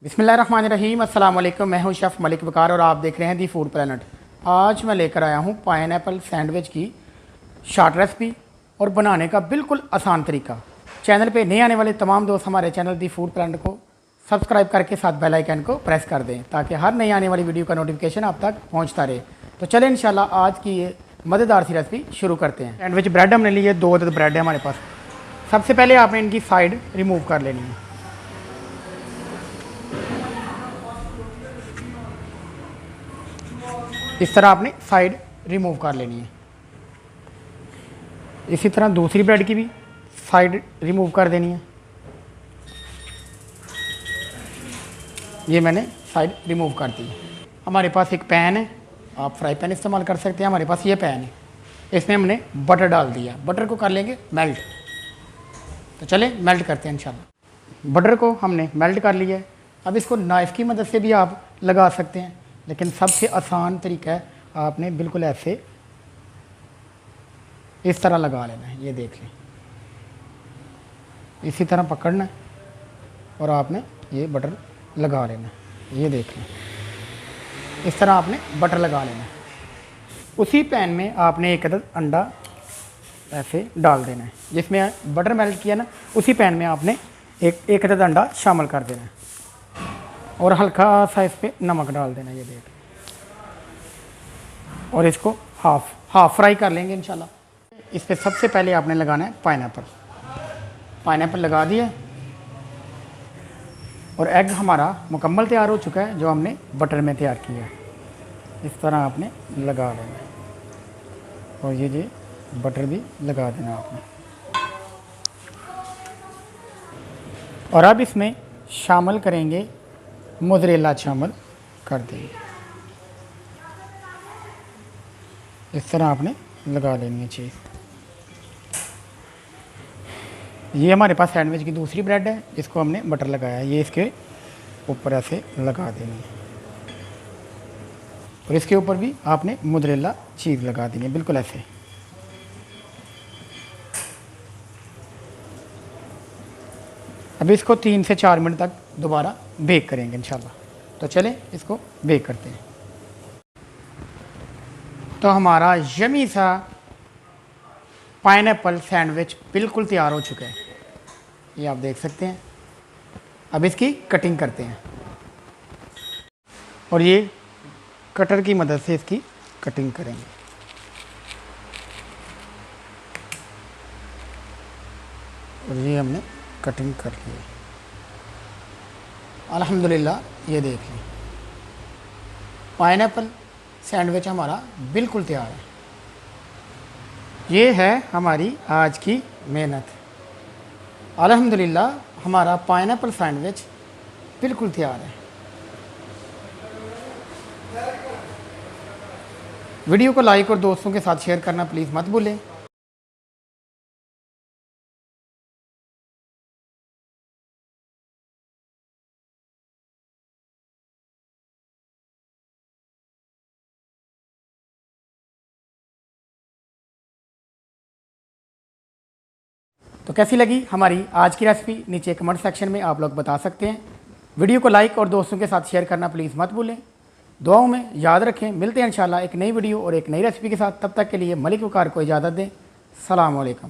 बिस्मिल्लाहिर्रहमानिर्रहीम अस्सलाम वालेकुम। मैं हूं शेफ़ मलिक वकार और आप देख रहे हैं दी फूड प्लैनेट। आज मैं लेकर आया हूं पाइनएप्पल सैंडविच की शॉर्ट रेसिपी और बनाने का बिल्कुल आसान तरीका। चैनल पे नए आने वाले तमाम दोस्त हमारे चैनल दी फूड प्लैनेट को सब्सक्राइब करके साथ बेल आइकन को प्रेस कर दें ताकि हर नई आने वाली वीडियो का नोटिफिकेशन आप तक पहुँचता रहे। तो चलें इंशाल्लाह आज की ये मज़ेदार सी रेसिपी शुरू करते हैं। सैंडविच ब्रेड हमने लिए, 2 अदद ब्रेड है हमारे पास। सबसे पहले आपने इनकी साइड रिमूव कर लेनी है। इस तरह आपने साइड रिमूव कर लेनी है। इसी तरह दूसरी ब्रेड की भी साइड रिमूव कर देनी है। ये मैंने साइड रिमूव कर दी। हमारे पास एक पैन है, आप फ्राई पैन इस्तेमाल कर सकते हैं। हमारे पास ये पैन है, इसमें हमने बटर डाल दिया। बटर को कर लेंगे मेल्ट। तो चले मेल्ट करते हैं इंशाल्लाह। बटर को हमने मेल्ट कर लिया है। अब इसको नाइफ़ की मदद से भी आप लगा सकते हैं, लेकिन सबसे आसान तरीका है आपने बिल्कुल ऐसे इस तरह लगा लेना है। ये देख लें, इसी तरह पकड़ना है और आपने ये बटर लगा लेना है। ये देख लें, इस तरह आपने बटर लगा लेना है। उसी पैन में आपने एक अदद अंडा ऐसे डाल देना है। जिसमें बटर मेल्ट किया ना, उसी पैन में आपने एक अदद अंडा शामिल कर देना है और हल्का सा इस पर नमक डाल देना। ये देख, और इसको हाफ फ्राई कर लेंगे इंशाल्लाह। इस पर सबसे पहले आपने लगाना है पाइनएप्पल लगा दिया और एग हमारा मुकम्मल तैयार हो चुका है जो हमने बटर में तैयार किया है। इस तरह आपने लगा लेना है और ये बटर भी लगा देना आपने। और अब इसमें शामिल करेंगे मोज़रेला, शामिल कर देंगे। इस तरह आपने लगा लेनी है चीज़। ये हमारे पास सैंडविच की दूसरी ब्रेड है, इसको हमने बटर लगाया है। ये इसके ऊपर ऐसे लगा देनी है और इसके ऊपर भी आपने मोज़रेला चीज़ लगा देनी है, बिल्कुल ऐसे। अब इसको 3 से 4 मिनट तक दोबारा बेक करेंगे इंशाल्लाह। तो चलें इसको बेक करते हैं। तो हमारा यमी सा पाइनएप्पल सैंडविच बिल्कुल तैयार हो चुका है, ये आप देख सकते हैं। अब इसकी कटिंग करते हैं और ये कटर की मदद से इसकी कटिंग करेंगे। और ये हमने कटिंग कर ली है अल्हम्दुलिल्लाह। ये देखिए पाइनएप्पल सैंडविच हमारा बिल्कुल तैयार है। ये है हमारी आज की मेहनत। अल्हम्दुलिल्लाह हमारा पाइनएप्पल सैंडविच बिल्कुल तैयार है। वीडियो को लाइक और दोस्तों के साथ शेयर करना प्लीज़ मत भूलें। तो कैसी लगी हमारी आज की रेसिपी, नीचे कमेंट सेक्शन में आप लोग बता सकते हैं। वीडियो को लाइक और दोस्तों के साथ शेयर करना प्लीज़ मत भूलें। दुआओं में याद रखें। मिलते हैं इंशाल्लाह एक नई वीडियो और एक नई रेसिपी के साथ। तब तक के लिए मलिक वकार को इजाज़त दें। सलाम अलैकुम।